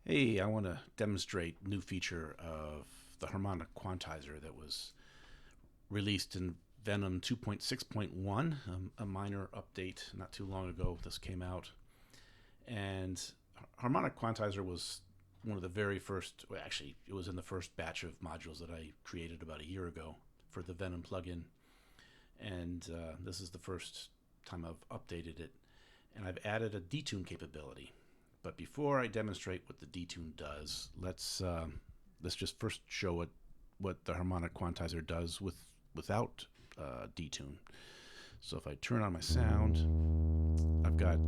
Hey, I want to demonstrate a new feature of the Harmonic Quantizer that was released in Venom 2.6.1, a minor update not too long ago. This came out. And Harmonic Quantizer was one of the very first, well, actually, it was in the first batch of modules that I created about a year ago for the Venom plugin. And this is the first time I've updated it. And I've added a detune capability. But before I demonstrate what the Detune does, let's just first show what the Harmonic Quantizer does without Detune. So if I turn on my sound, I've got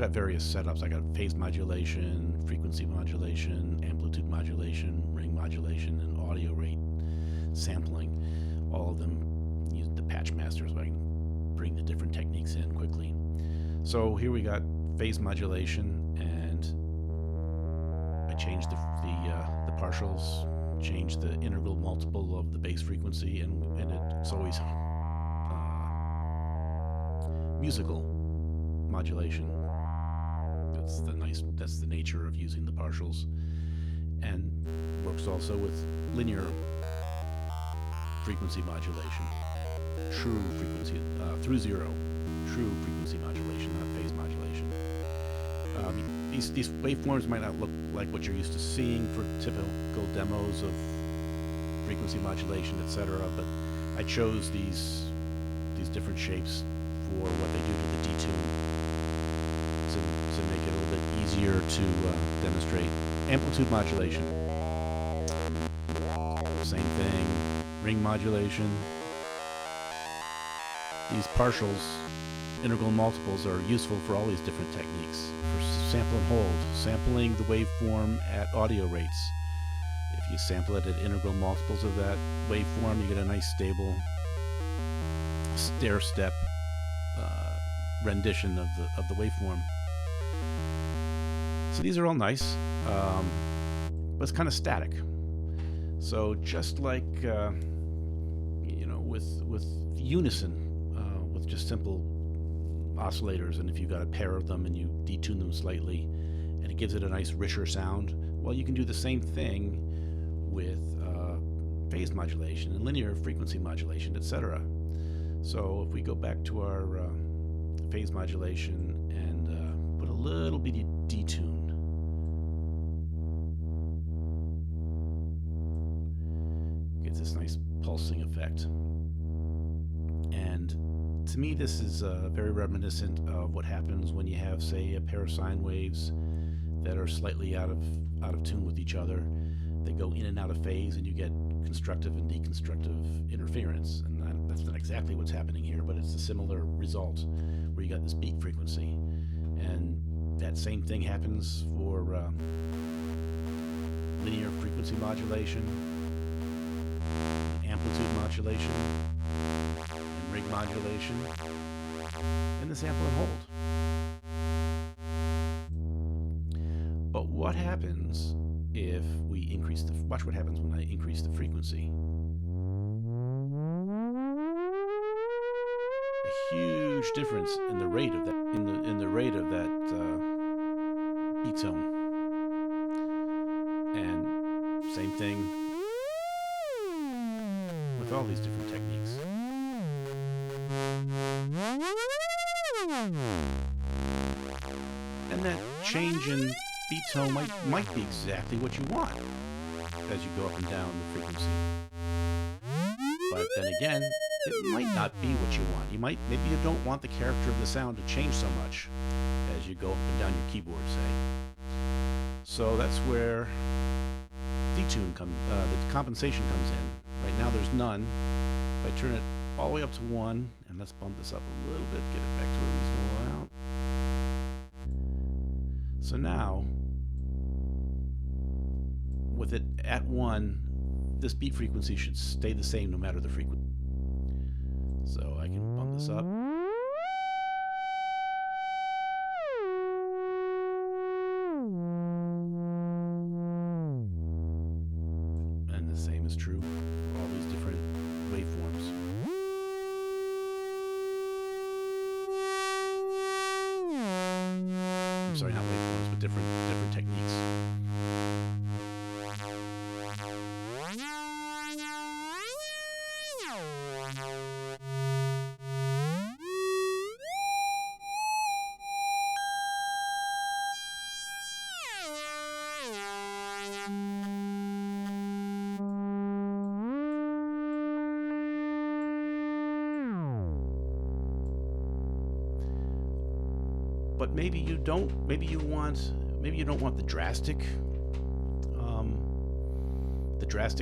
various setups. I got phase modulation, frequency modulation, amplitude modulation, ring modulation, and audio rate sampling. All of them use the patch master so I can bring the different techniques in quickly. So here we got phase modulation, and I changed the partials, changed the integral multiple of the bass frequency, and it's always musical modulation. That's the nature of using the partials, and works also with linear frequency modulation, true frequency through zero, true frequency modulation, not phase modulation. These waveforms might not look like what you're used to seeing for typical demos of frequency modulation, etc. But I chose these different shapes for what they do to the detune to make it a little bit easier to demonstrate. Amplitude modulation, same thing. Ring modulation. These partials, integral multiples, are useful for all these different techniques. For sample and hold, sampling the waveform at audio rates. If you sample it at integral multiples of that waveform, you get a nice stable stair-step rendition of the waveform. So these are all nice, but it's kind of static. So just like with unison, with just simple oscillators, and if you've got a pair of them and you detune them slightly and it gives it a nice richer sound, well, you can do the same thing with phase modulation and linear frequency modulation, etc. So if we go back to our phase modulation and put a little bitty detune, gets this nice pulsing effect. And to me, this is very reminiscent of what happens when you have, say, a pair of sine waves that are slightly out of tune with each other. They go in and out of phase, and you get constructive and deconstructive interference. And that's not exactly what's happening here, but it's a similar result where you got this beat frequency. And that same thing happens for linear frequency modulation, amplitude modulation, ring modulation, and the sample and hold. But what happens if we increase watch what happens when I increase the frequency? A huge difference in the rate of that beat zone. And same thing with all these different techniques. And that change in beat tone might be exactly what you want as you go up and down the frequency. But then again, it might not be what you want. Maybe you don't want the character of the sound to change so much as you go up and down your keyboard, say. So that's where detune the compensation comes in. Right now there's none. If I turn it all the way up to 1, and let's bump this up a little bit, get it back to a reasonable amount. So now, with it at 1, this beat frequency should stay the same no matter the frequency. So I can bump this up. And the same is true for all these different waveforms. sorry, not waveforms, but different techniques. But maybe you don't. Maybe you don't want the drastic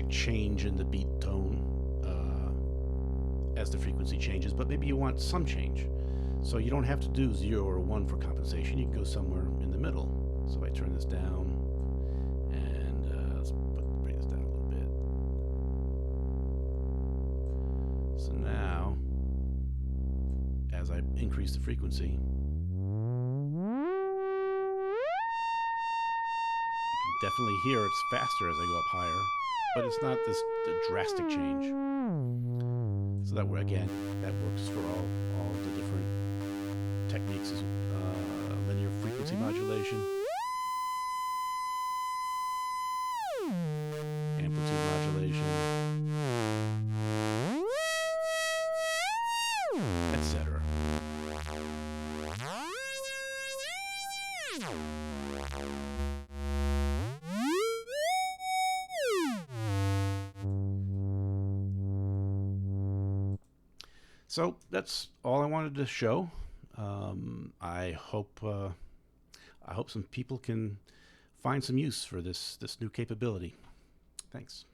change in the beat tone as the frequency changes. But maybe you want some change. So you don't have to do 0 or 1 for compensation. You can go somewhere in the middle. So I turn this down, and let's bring this down a little bit. So now, as I increase the frequency, definitely hear it's faster as I go up higher, but it's not this drastic change. So that works for all the different techniques, linear frequency modulation, amplitude modulation, etc. So that's all I wanted to show. I hope some people can find some use for this new capability. Thanks.